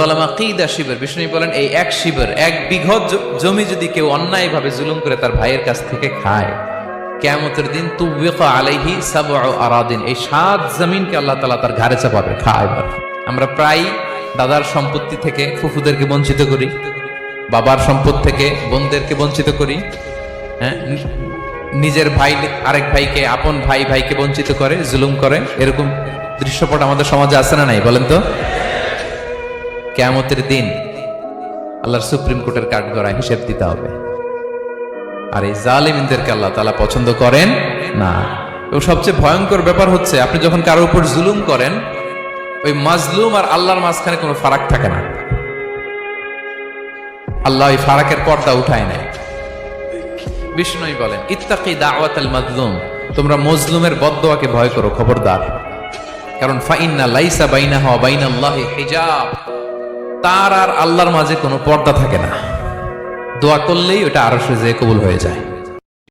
যালামা কিদা শিবর, বিষ্ণু বলেন এই এক শিবর, এক বিঘত জমি যদি কেউ অন্যায়ভাবে জুলুম করে তার ভাইয়ের কাছ থেকে খায়, কিয়ামতের দিন তুবিকা আলাইহি সাবউ আরাদিন, এই 7 জমিনকে আল্লাহ তাআলা তার ঘাড়ে চাপাবে। খায়বার আমরা প্রায় দাদার সম্পত্তি থেকে ফুফুদেরকে বঞ্চিত করি, বাবার সম্পদ থেকে বোনদেরকে বঞ্চিত করি, হ্যাঁ, নিজের ভাই আরেক ভাইকে, আপন ভাই ভাইকে বঞ্চিত করে, জুলুম করে। এরকম দৃশ্যপট আমাদের সমাজে আছে না নাই বলেন তো? কিয়ামতের দিন আল্লাহর সুপ্রিম কোর্টের কাঠগড়ায় হিসেব দিতে হবে। আর এই জালিমদেরকে আল্লাহ তাআলা পছন্দ করেন না। এবং সবচেয়ে ভয়ঙ্কর ব্যাপার হচ্ছে, আপনি যখন কারোর উপর জুলুম করেন, ওই মাজলুম আর আল্লাহর মাঝখানে কোনো ফারাক থাকে না। আল্লাহ ওই ফারাকের পর্দা উঠায় নেয়। বিষ্ণুই বলেন ইত্তাকি দাওয়াতাল মাজলুম, তোমরা মজলুমের বদদোয়াকে ভয় করো, খবরদার। কারণ ফাইন্না লাইসা বাইনাহা ওয়া বাইনাল্লাহি হিজাব, তার আর আল্লাহর মাঝে কোনো পর্দা থাকে না। দোয়া করলেই ওটা আরশে যেয়ে কবুল হয়ে যায়।